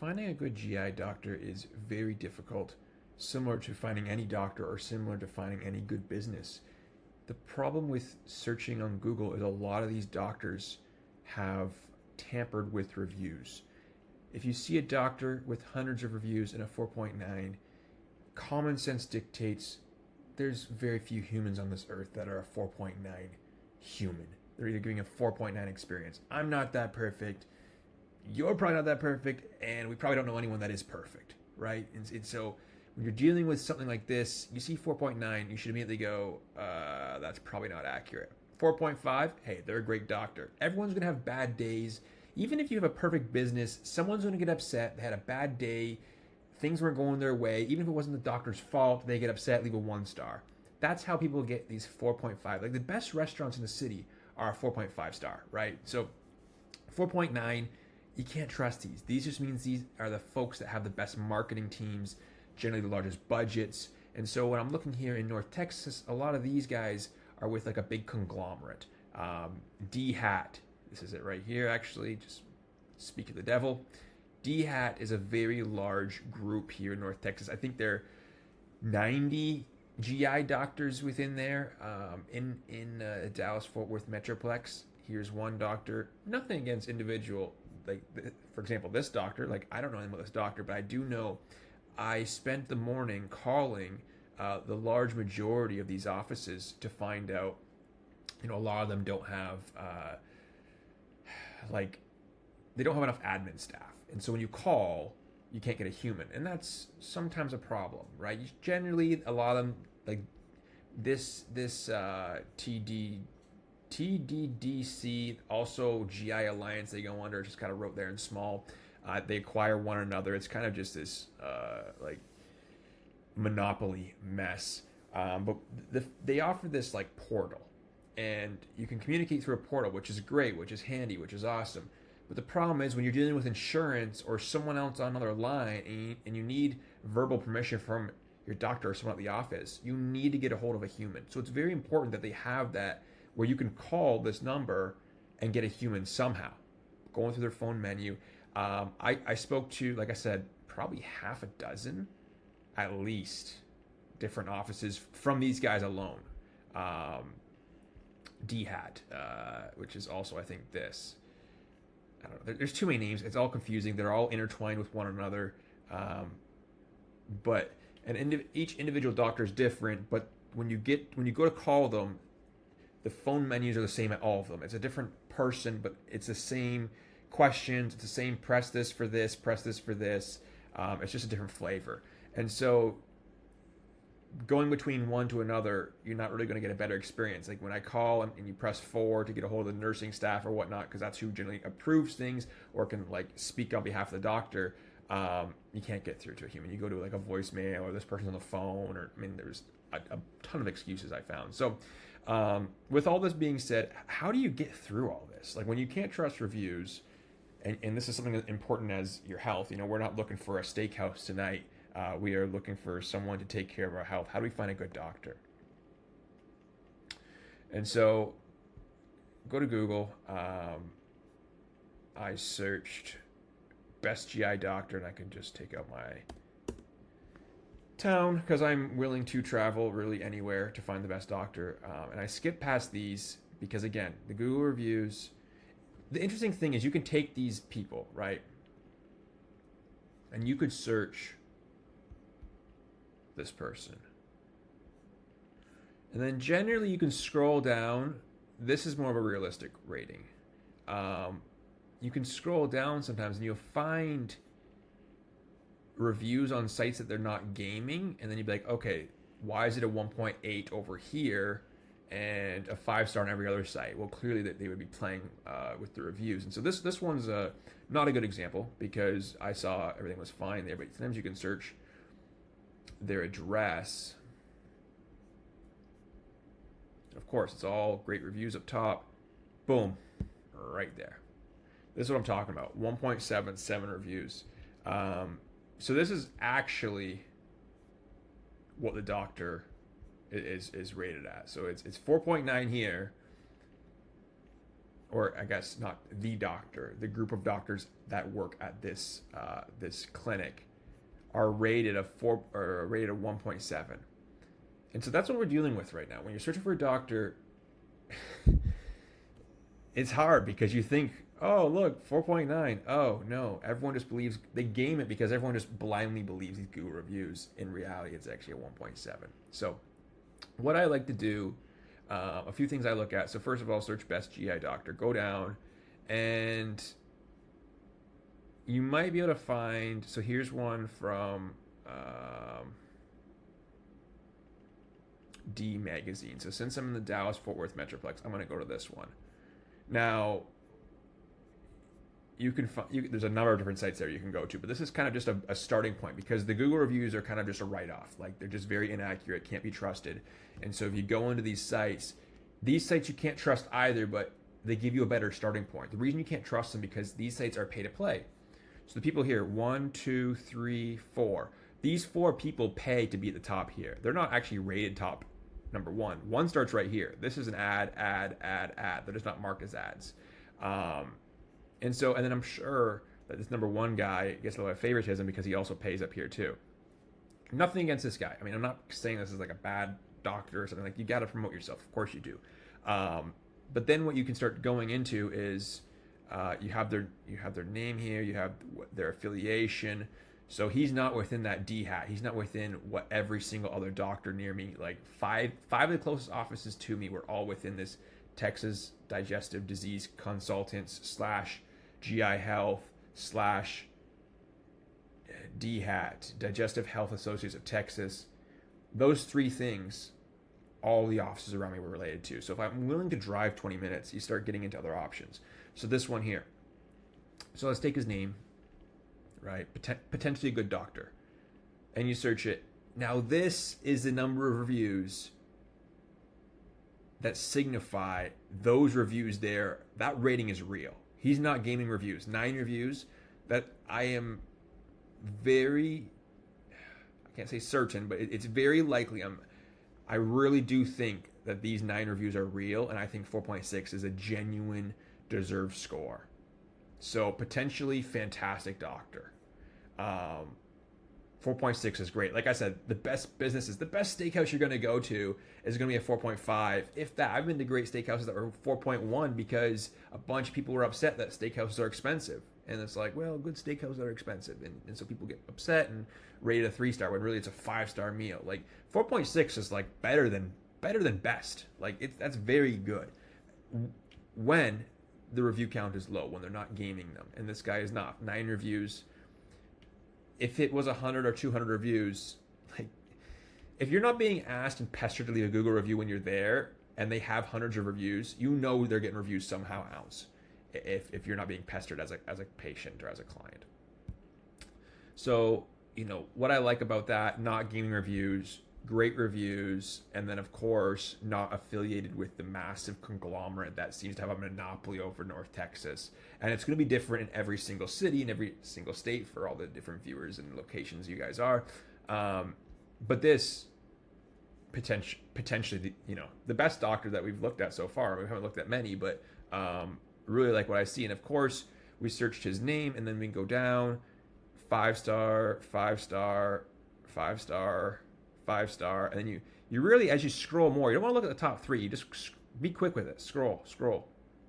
finding a good GI doctor is very difficult, similar to finding any doctor or similar to finding any good business. The problem with searching on Google is a lot of these doctors have tampered with reviews. If you see a doctor with hundreds of reviews and a 4.9, common sense dictates there's very few humans on this earth that are a 4.9 human. They're either giving a 4.9 experience. I'm not that perfect. You're probably not that perfect, and we probably don't know anyone that is perfect, right? And so when you're dealing with something like this, you see 4.9, you should immediately go, that's probably not accurate. 4.5, hey, they're a great doctor. Everyone's going to have bad days. Even if you have a perfect business, someone's going to get upset. They had a bad day. Things weren't going their way. Even if it wasn't the doctor's fault, they get upset, leave a 1 star. That's how people get these 4.5. Like the best restaurants in the city are a 4.5 star, right? So 4.9, you can't trust these. These just means these are the folks that have the best marketing teams, generally the largest budgets. And so when I'm looking here in North Texas, a lot of these guys are with like a big conglomerate. D-Hat, this is it right here actually, just speak of the devil. D-Hat is a very large group here in North Texas. I think there are 90 GI doctors within there in Dallas-Fort Worth metroplex. Here's one doctor. Nothing against individual, like for example, this doctor. Like I don't know anything about this doctor, but I do know I spent the morning calling the large majority of these offices to find out. You know, a lot of them don't have like they don't have enough admin staff, and so when you call, you can't get a human, and that's sometimes a problem, right? Generally, a lot of them like this TDDC, also GI Alliance, they go under, just kind of wrote there in small. They acquire one another. It's kind of just this like monopoly mess. But they offer this like portal, and you can communicate through a portal, which is great, which is handy, which is awesome. But the problem is when you're dealing with insurance or someone else on another line, and you need verbal permission from your doctor or someone at the office, you need to get a hold of a human. So it's very important that they have that where you can call this number and get a human somehow, going through their phone menu. I spoke to, like I said, probably half a dozen, at least, different offices from these guys alone. D-Hat, which is also, I think, this. I don't know. There's too many names. It's all confusing. They're all intertwined with one another. But each individual doctor is different. But when you go to call them, the phone menus are the same at all of them. It's a different person, but it's the same questions. It's the same press this for this, press this for this. It's just a different flavor. And so going between one to another, you're not really going to get a better experience. Like when I call and you press 4 to get a hold of the nursing staff or whatnot, because that's who generally approves things or can like speak on behalf of the doctor, you can't get through to a human. You go to like a voicemail or this person's on the phone, or I mean, there's a ton of excuses I found. So with all this being said, how do you get through all this? Like when you can't trust reviews, and this is something as important as your health. You know, we're not looking for a steakhouse tonight. We are looking for someone to take care of our health. How do we find a good doctor? And so go to Google. I searched best GI doctor, and I can just take out my town because I'm willing to travel really anywhere to find the best doctor. And I skip past these because, again, the Google reviews. The interesting thing is you can take these people, right? And you could search this person. And then generally you can scroll down. This is more of a realistic rating. You can scroll down sometimes and you'll find reviews on sites that they're not gaming, and then you'd be like, okay, why is it a 1.8 over here and a 5-star on every other site? Well, clearly that they would be playing with the reviews. And so this one's not a good example because I saw everything was fine there, but sometimes you can search their address. Of course, it's all great reviews up top. Boom, right there. This is what I'm talking about. 1.77 reviews. So this is actually what the doctor is rated at. So it's 4.9 here. or I guess not the doctor, the group of doctors that work at this this clinic are rated a 1.7. And so that's what we're dealing with right now. When you're searching for a doctor, it's hard because you think, oh, look, 4.9. Oh, no. Everyone just believes, they game it because everyone just blindly believes these Google reviews. In reality, it's actually a 1.7. So, what I like to do, a few things I look at. So, first of all, search best GI doctor. Go down, and you might be able to find. So, here's one from D Magazine. So, since I'm in the Dallas Fort Worth Metroplex, I'm going to go to this one. Now, you can find, there's a number of different sites there you can go to, but this is kind of just a starting point because the Google reviews are kind of just a write-off. Like, they're just very inaccurate, can't be trusted. And so if you go into these sites you can't trust either, but they give you a better starting point. The reason you can't trust them because these sites are pay to play. So the people here, 1, 2, 3, 4. These 4 people pay to be at the top here. They're not actually rated top number 1. 1 starts right here. This is an ad. They're just not marked as ads. And then I'm sure that this number 1 guy gets a lot of favoritism because he also pays up here too. Nothing against this guy. I mean, I'm not saying this is like a bad doctor or something. Like, you got to promote yourself. Of course you do. But then what you can start going into is you have their name here. You have their affiliation. So he's not within that D hat. He's not within what every single other doctor near me, like five of the closest offices to me were all within this Texas Digestive Disease Consultants / GI Health / DHAT, Digestive Health Associates of Texas. Those 3 things, all the offices around me were related to. So if I'm willing to drive 20 minutes, you start getting into other options. So this one here. So let's take his name, right? Potentially a good doctor. And you search it. Now this is the number of reviews that signify those reviews there. That rating is real. He's not gaming reviews. 9 reviews that I am very, I can't say certain, but it's very likely. I really do think that these 9 reviews are real, and I think 4.6 is a genuine deserved score. So potentially fantastic doctor. 4.6 is great. Like I said, the best steakhouse you're going to go to is going to be a 4.5. If that, I've been to great steakhouses that were 4.1 because a bunch of people were upset that steakhouses are expensive. And it's like, well, good steakhouses are expensive. And so people get upset and rate a 3-star when really it's a 5-star meal. Like 4.6 is like better than best. Like that's very good. When the review count is low, when they're not gaming them. And this guy is not. 9 reviews. If it was 100 or 200 reviews, like, if you're not being asked and pestered to leave a Google review when you're there and they have hundreds of reviews, you know they're getting reviews somehow else. If you're not being pestered as a patient or as a client. So, what I like about that, not gaming reviews, great reviews, and then of course not affiliated with the massive conglomerate that seems to have a monopoly over North Texas. And it's going to be different in every single city and every single state for all the different viewers and locations you guys are. But this potentially, the best doctor that we've looked at so far. We haven't looked at many, but really like what I see. And of course, we searched his name, and then we can go down, 5-star, 5-star, 5-star, 5-star, and then you really, as you scroll more, you don't want to look at the top 3. You just be quick with it. Scroll.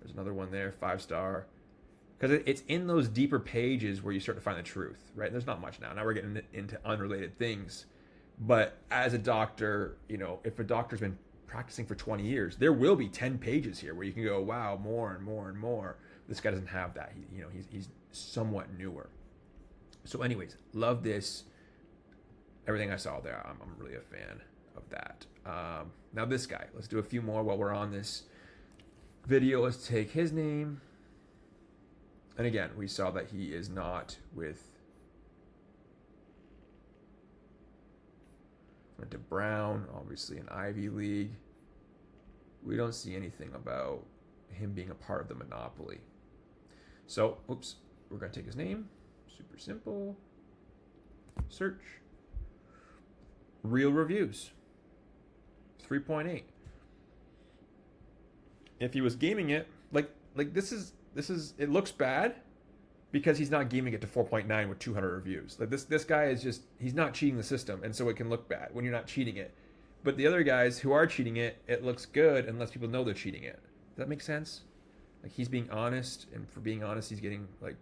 There's another one there, 5-star, because it's in those deeper pages where you start to find the truth, right? And there's not much now. Now we're getting into unrelated things, but as a doctor, if a doctor's been practicing for 20 years, there will be 10 pages here where you can go, wow, more and more and more. This guy doesn't have that. He's somewhat newer. So anyways, love this. Everything I saw there, I'm really a fan of that. Now this guy, let's do a few more while we're on this video. Let's take his name. And again, we saw that he is not with, went to Brown, obviously an Ivy League. We don't see anything about him being a part of the monopoly. So, we're going to take his name. Super simple. Search. Real reviews. 3.8. If he was gaming it, like like this is it looks bad because he's not gaming it to 4.9 with 200 reviews. Like this guy is just he's not cheating the system, and so it can look bad when you're not cheating it. But the other guys who are cheating it, it looks good unless people know they're cheating it. Does that make sense? Like he's being honest, and for being honest, he's getting like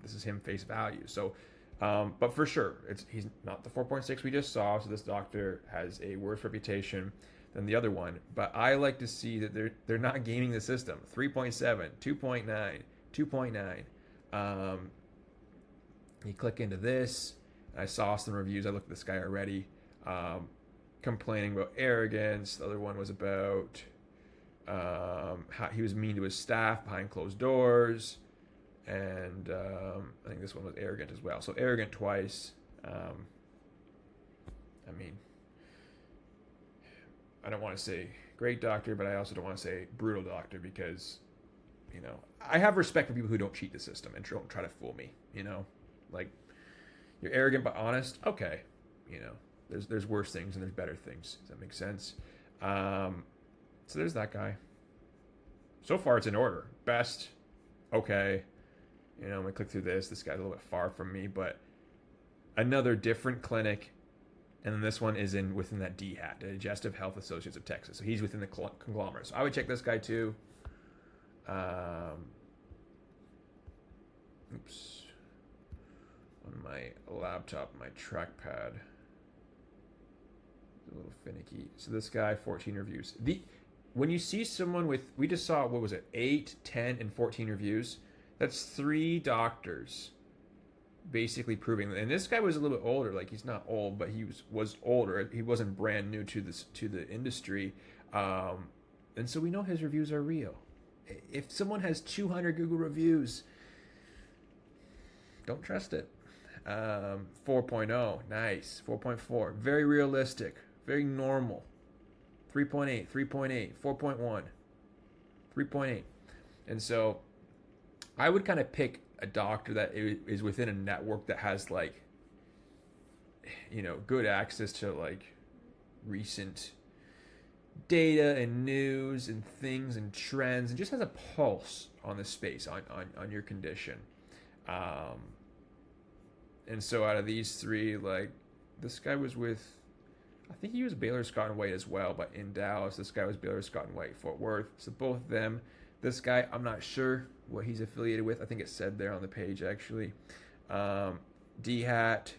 this is him face value. So, but for sure, he's not the 4.6 we just saw. So this doctor has a worse reputation than the other one. But I like to see that they're not gaming the system. 3.7, 2.9, 2.9. You click into this. I saw some reviews. I looked at this guy already, complaining about arrogance. The other one was about how he was mean to his staff behind closed doors, and I think this one was arrogant as well. So arrogant twice. I mean, I don't want to say great doctor, but I also don't want to say brutal doctor because, you know, I have respect for people who don't cheat the system and don't try to fool me. You know, like you're arrogant but honest. Okay, you know, there's worse things and there's better things. Does that make sense? So there's that guy. So far, it's in order. Best, okay. You know, I'm gonna click through this. This guy's a little bit far from me, but another different clinic, and then this one is within that DHAT, the Digestive Health Associates of Texas. So he's within the conglomerate. So I would check this guy too. Oops. On my laptop, my trackpad. It's a little finicky. So this guy, 14 reviews. When you see someone with, we just saw, what was it, 8, 10, and 14 reviews, that's 3 doctors basically proving that. And this guy was a little bit older, like he's not old, but he was older. He wasn't brand new to the industry. And so we know his reviews are real. If someone has 200 Google reviews, don't trust it. 4.0, nice. 4.4, very realistic, very normal. 3.8, 3.8, 4.1, 3.8. And so I would kind of pick a doctor that is within a network that has, like, you know, good access to like recent data and news and things and trends, and just has a pulse on the space on your condition. And so out of these 3, like this guy was with, I think he was Baylor Scott and White as well, but in Dallas, this guy was Baylor Scott and White, Fort Worth. So both of them. This guy, I'm not sure what he's affiliated with. I think it said there on the page actually. DHAT,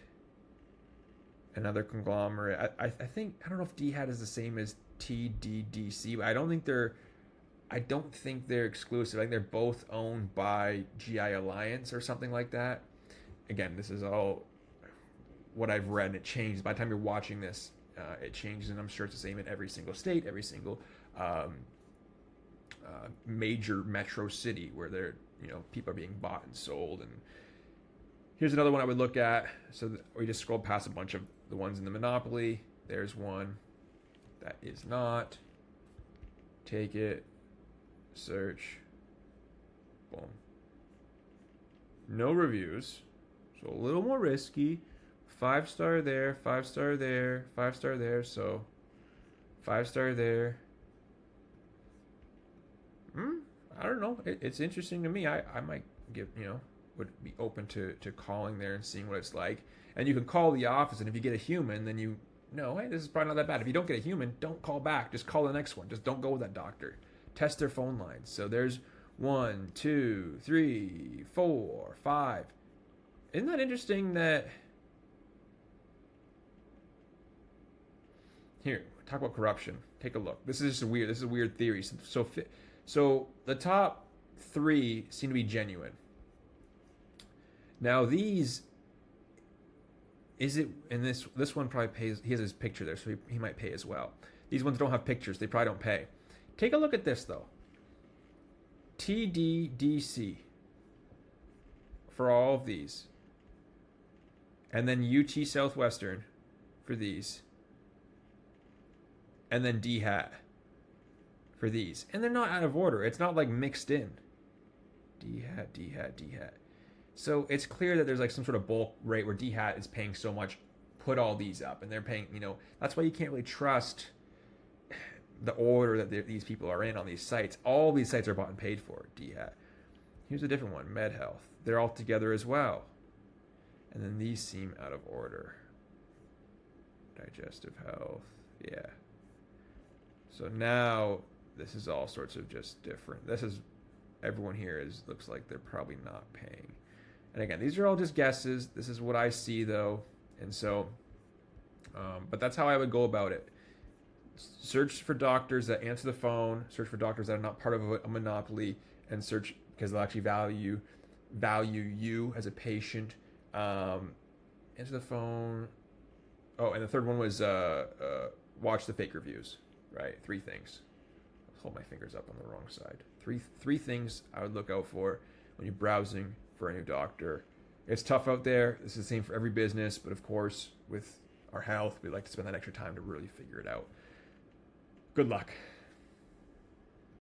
another conglomerate. I don't know if DHAT is the same as TDDC, but I don't think they're exclusive. I think they're both owned by GI Alliance or something like that. Again, this is all what I've read, and it changes. By the time you're watching this, it changes, and I'm sure it's the same in every single state, every single major metro city where people are being bought and sold. And here's another one I would look at. So we just scrolled past a bunch of the ones in the monopoly. There's one that is not. Take it, search, boom. No reviews, so a little more risky. 5-star there, 5-star there, 5-star there, so 5-star there. I don't know. It's interesting to me. I might would be open to calling there and seeing what it's like. And you can call the office, and if you get a human, then you know, hey, this is probably not that bad. If you don't get a human, don't call back. Just call the next one. Just don't go with that doctor. Test their phone lines. So there's 1, 2, 3, 4, 5. Isn't that interesting that... Here, talk about corruption. Take a look. This is a weird theory. So the top 3 seem to be genuine. Now these, is it, and this one probably pays, he has his picture there, so he might pay as well. These ones don't have pictures, they probably don't pay. Take a look at this though. TDDC for all of these. And then UT Southwestern for these. And then DHAT for these. And they're not out of order. It's not like mixed in. DHAT. So it's clear that there's like some sort of bulk rate where DHAT is paying so much, put all these up. And they're paying, that's why you can't really trust the order that these people are in on these sites. All these sites are bought and paid for. DHAT. Here's a different one, Med Health. They're all together as well. And then these seem out of order. Digestive health. Yeah. So now this is all sorts of just different. This is, everyone here looks like they're probably not paying. And again, these are all just guesses. This is what I see though. And so, but that's how I would go about it. Search for doctors that answer the phone, search for doctors that are not part of a monopoly, and search because they'll actually value you as a patient. Answer the phone. Oh, and the third one was watch the fake reviews. Right, 3 things. I'll hold my fingers up on the wrong side. Three things I would look out for when you're browsing for a new doctor. It's tough out there. This is the same for every business, but of course, with our health, we like to spend that extra time to really figure it out. Good luck.